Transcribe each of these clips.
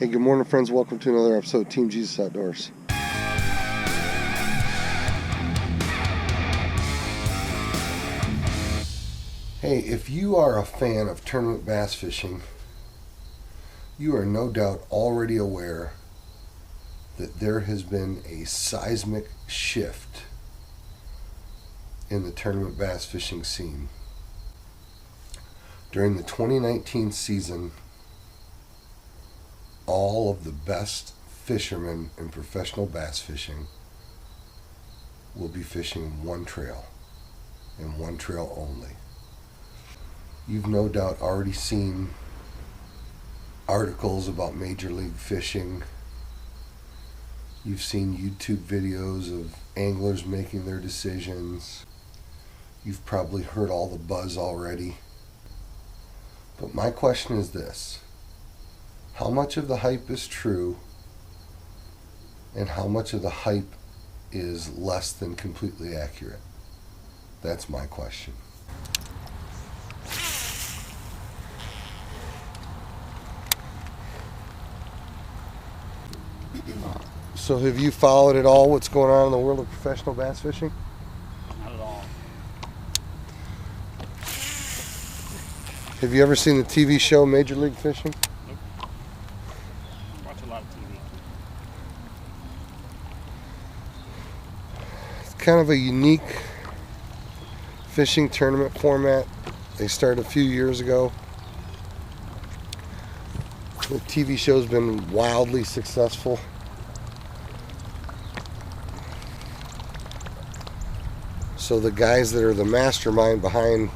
Hey, good morning, friends. Welcome to another episode of Team Jesus Outdoors. Hey, if you are a fan of tournament bass fishing, you are no doubt already aware that there has been a seismic shift in the tournament bass fishing scene. During the 2019 season, all of the best fishermen in professional bass fishing will be fishing one trail and one trail only. You've no doubt already seen articles about Major League Fishing. You've seen YouTube videos of anglers making their decisions. You've probably heard all the buzz already. But my question is this: how much of the hype is true and how much of the hype is less than completely accurate? That's my question. So have you followed at all what's going on in the world of professional bass fishing? Not at all. Have you ever seen the TV show Major League Fishing? Nope. I watch a lot of TV. It's kind of a unique fishing tournament format. They started a few years ago. The TV show's been wildly successful. So the guys that are the mastermind behind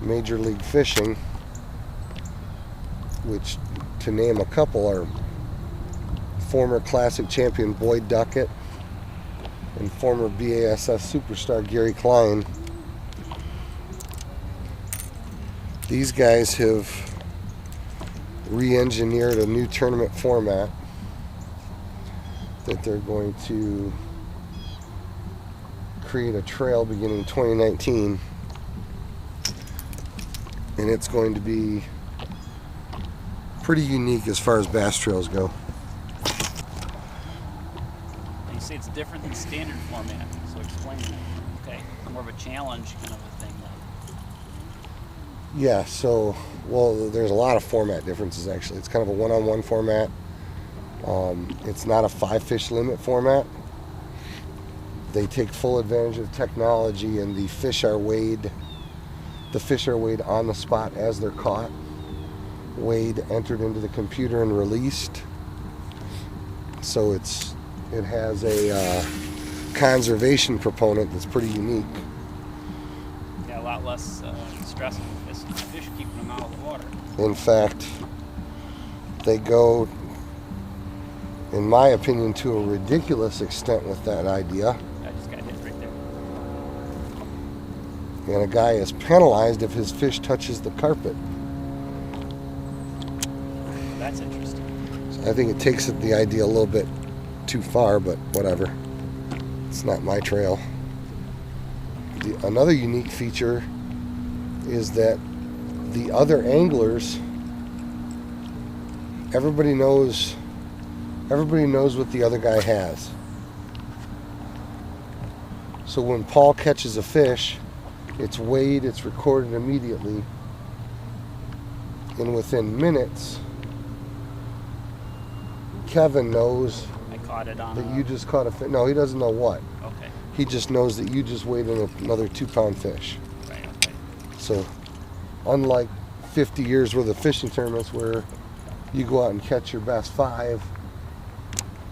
Major League Fishing, which to name a couple are former Classic champion Boyd Duckett and former B.A.S.S superstar Gary Klein. These guys have re-engineered a new tournament format that they're going to create a trail beginning 2019, and it's going to be pretty unique as far as bass trails go. You say it's different than standard format, so explain that. Okay, more of a challenge kind of a thing then. Yeah, so, well, there's a lot of format differences actually. It's kind of a one-on-one format. It's not a 5-fish limit format. They take full advantage of technology, and the fish are weighed on the spot as they're caught, weighed, entered into the computer, and released. So it has a conservation proponent that's pretty unique. Yeah, a lot less stress on the fish, keeping them out of the water. In fact, they go, in my opinion, to a ridiculous extent with that idea. I just got hit right there. And a guy is penalized if his fish touches the carpet. That's interesting. So I think it takes the idea a little bit too far, but whatever. It's not my trail. Another unique feature is that the other anglers, everybody knows what the other guy has. So when Paul catches a fish, it's weighed, it's recorded immediately, and within minutes, Kevin knows I caught it on that you just caught a fish. No, he doesn't know what. Okay. He just knows that you just weighed in another 2-pound fish. Right, okay. So, unlike 50 years worth of fishing tournaments where you go out and catch your best 5,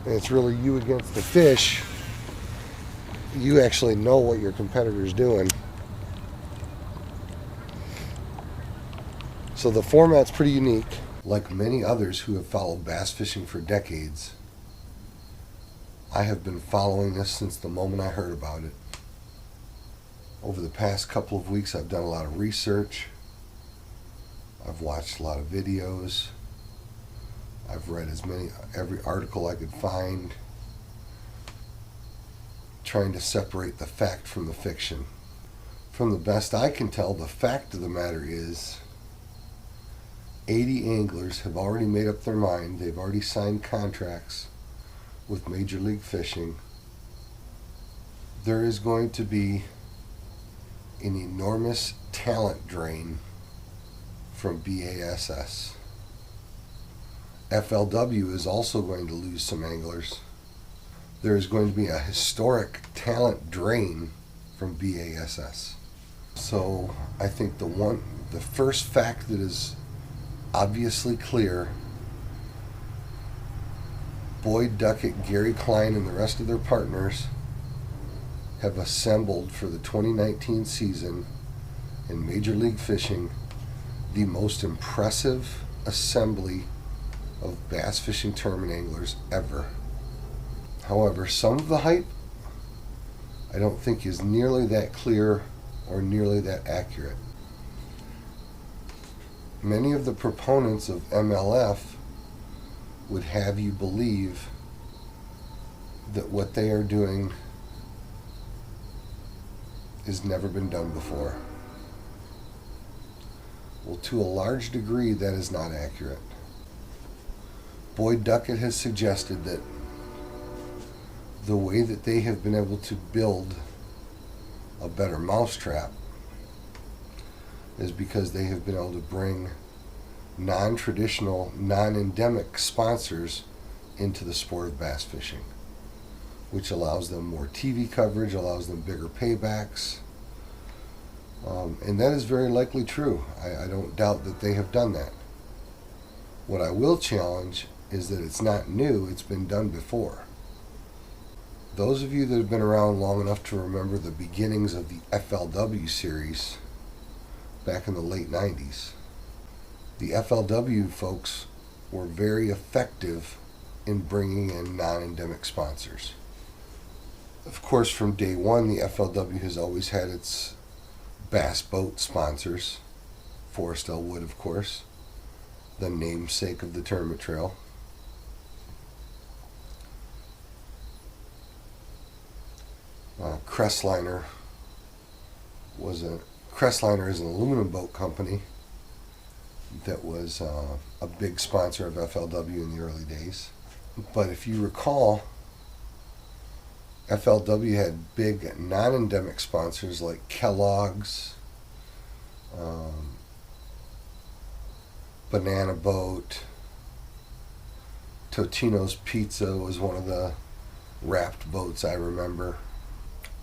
and it's really you against the fish, you actually know what your competitor's doing. So the format's pretty unique. Like many others who have followed bass fishing for decades, I have been following this since the moment I heard about it. Over the past couple of weeks, I've done a lot of research. I've watched a lot of videos. I've read every article I could find, trying to separate the fact from the fiction. From the best I can tell, the fact of the matter is 80 anglers have already made up their mind. They've already signed contracts with Major League Fishing. There is going to be an enormous talent drain from B.A.S.S. FLW is also going to lose some anglers. There is going to be a historic talent drain from B.A.S.S. So I think the first fact that is obviously clear, Boyd Duckett, Gary Klein, and the rest of their partners have assembled for the 2019 season in Major League Fishing the most impressive assembly of bass fishing tournament anglers ever. However, some of the hype I don't think is nearly that clear or nearly that accurate. Many of the proponents of MLF would have you believe that what they are doing has never been done before. Well, to a large degree, that is not accurate. Boyd Duckett has suggested that the way that they have been able to build a better mousetrap is because they have been able to bring non-traditional, non-endemic sponsors into the sport of bass fishing, which allows them more TV coverage, allows them bigger paybacks. And that is very likely true. I don't doubt that they have done that. What I will challenge is that it's not new, it's been done before. Those of you that have been around long enough to remember the beginnings of the FLW series back in the late 90s, the FLW folks were very effective in bringing in non-endemic sponsors. Of course, from day one, the FLW has always had its bass boat sponsors. Forrest L. Wood, of course, the namesake of the tournament trail. Crestliner is an aluminum boat company that was a big sponsor of FLW in the early days. But if you recall, FLW had big non-endemic sponsors like Kellogg's, Banana Boat, Totino's Pizza was one of the wrapped boats I remember,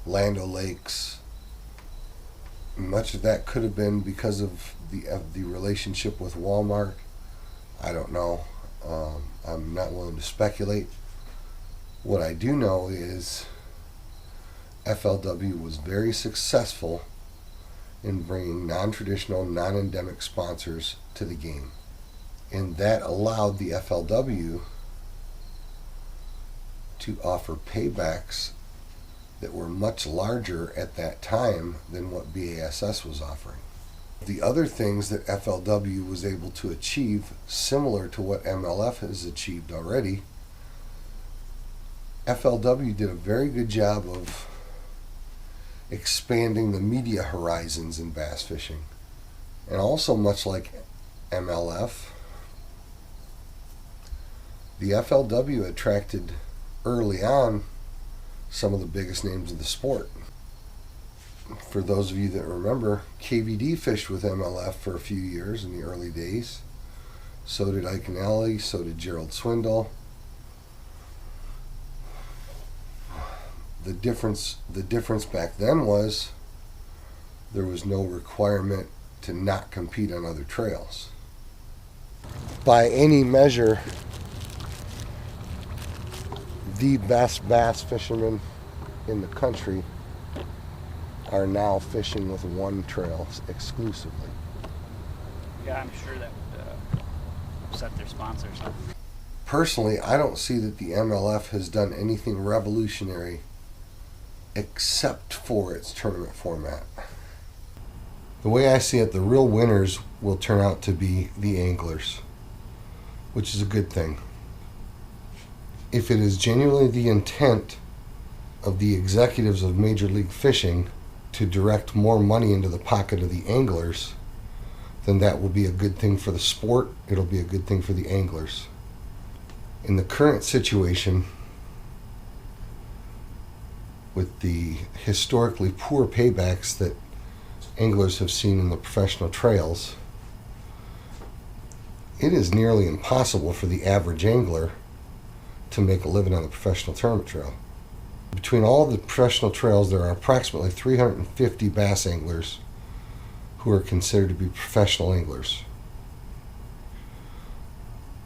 Land O'Lakes. Much of that could have been because of the relationship with Walmart. I don't know. I'm not willing to speculate. What I do know is FLW was very successful in bringing non-traditional, non-endemic sponsors to the game. And that allowed the FLW to offer paybacks that were much larger at that time than what B.A.S.S. was offering. The other things that FLW was able to achieve, similar to what MLF has achieved already, FLW did a very good job of expanding the media horizons in bass fishing. And also, much like MLF, the FLW attracted early on some of the biggest names of the sport. For those of you that remember, KVD fished with MLF for a few years in the early days. So did Ike and Alley, so did Gerald Swindle. The difference back then was there was no requirement to not compete on other trails. By any measure, the best bass fishermen in the country are now fishing with one trail exclusively. Yeah, I'm sure that would upset their sponsors. Huh? Personally, I don't see that the MLF has done anything revolutionary except for its tournament format. The way I see it, the real winners will turn out to be the anglers, which is a good thing. If it is genuinely the intent of the executives of Major League Fishing to direct more money into the pocket of the anglers, then that will be a good thing for the sport. It'll be a good thing for the anglers. In the current situation, with the historically poor paybacks that anglers have seen in the professional trails, it is nearly impossible for the average angler to make a living on the professional tournament trail. Between all the professional trails, there are approximately 350 bass anglers who are considered to be professional anglers.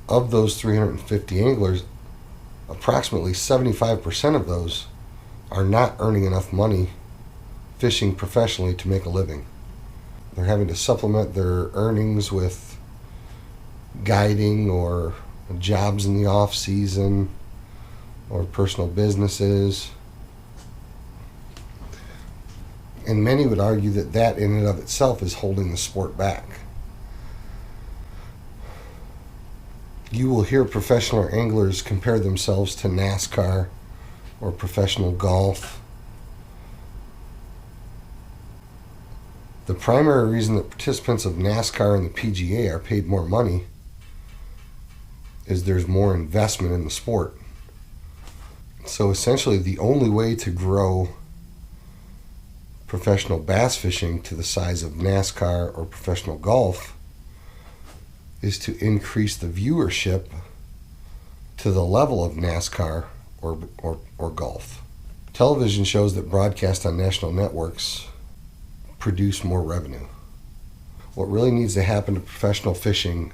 Of those 350 anglers, approximately 75% of those are not earning enough money fishing professionally to make a living. They're having to supplement their earnings with guiding or jobs in the off season or personal businesses. And many would argue that that in and of itself is holding the sport back. You will hear professional anglers compare themselves to NASCAR or professional golf. The primary reason that participants of NASCAR and the PGA are paid more money is there's more investment in the sport. So essentially the only way to grow professional bass fishing to the size of NASCAR or professional golf is to increase the viewership to the level of NASCAR or golf. Television shows that broadcast on national networks produce more revenue. What really needs to happen to professional fishing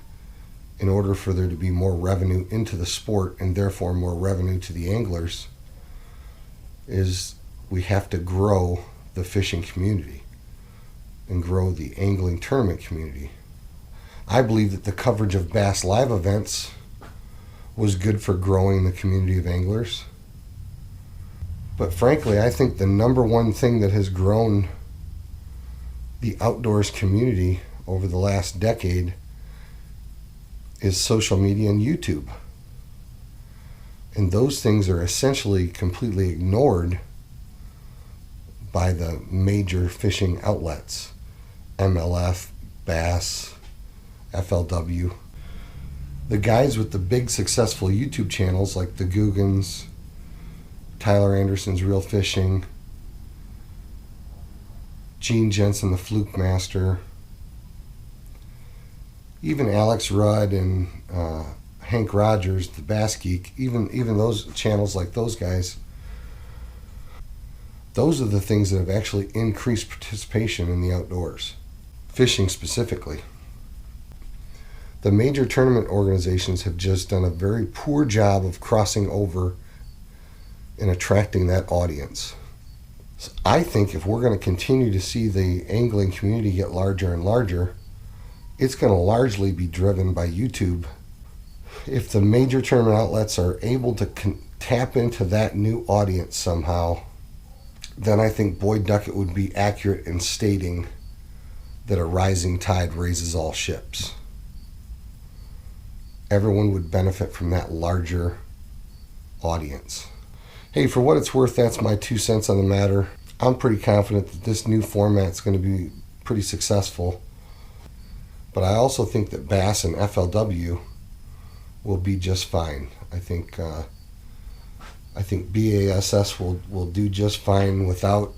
in order for there to be more revenue into the sport and therefore more revenue to the anglers is we have to grow the fishing community and grow the angling tournament community. I believe that the coverage of Bass Live events was good for growing the community of anglers. But frankly, I think the number one thing that has grown the outdoors community over the last decade is social media and YouTube. And those things are essentially completely ignored by the major fishing outlets. MLF, B.A.S.S, FLW. The guys with the big successful YouTube channels like the Googans, Tyler Anderson's Real Fishing, Gene Jensen the Fluke Master, even Alex Rudd and Hank Rogers, the Bass Geek, even those channels like those guys, those are the things that have actually increased participation in the outdoors, fishing specifically. The major tournament organizations have just done a very poor job of crossing over and attracting that audience. So I think if we're going to continue to see the angling community get larger and larger, it's going to largely be driven by YouTube. If the major tournament outlets are able to tap into that new audience somehow, then I think Boyd Duckett would be accurate in stating that a rising tide raises all ships. Everyone would benefit from that larger audience. Hey, for what it's worth, that's my 2 cents on the matter. I'm pretty confident that this new format's going to be pretty successful. But I also think that B.A.S.S and FLW will be just fine. I think B.A.S.S will do just fine without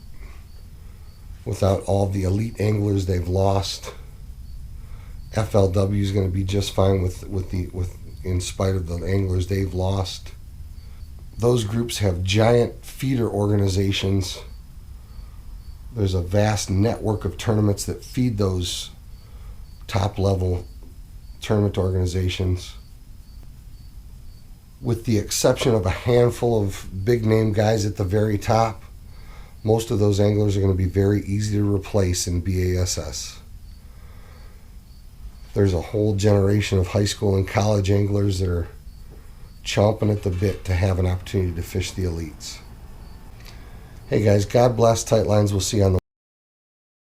all the elite anglers they've lost. FLW is going to be just fine with in spite of the anglers they've lost. Those groups have giant feeder organizations. There's a vast network of tournaments that feed those top-level tournament organizations. With the exception of a handful of big-name guys at the very top, most of those anglers are going to be very easy to replace in B.A.S.S. There's a whole generation of high school and college anglers that are chomping at the bit to have an opportunity to fish the elites. Hey guys, God bless. Tight lines. We'll see you on the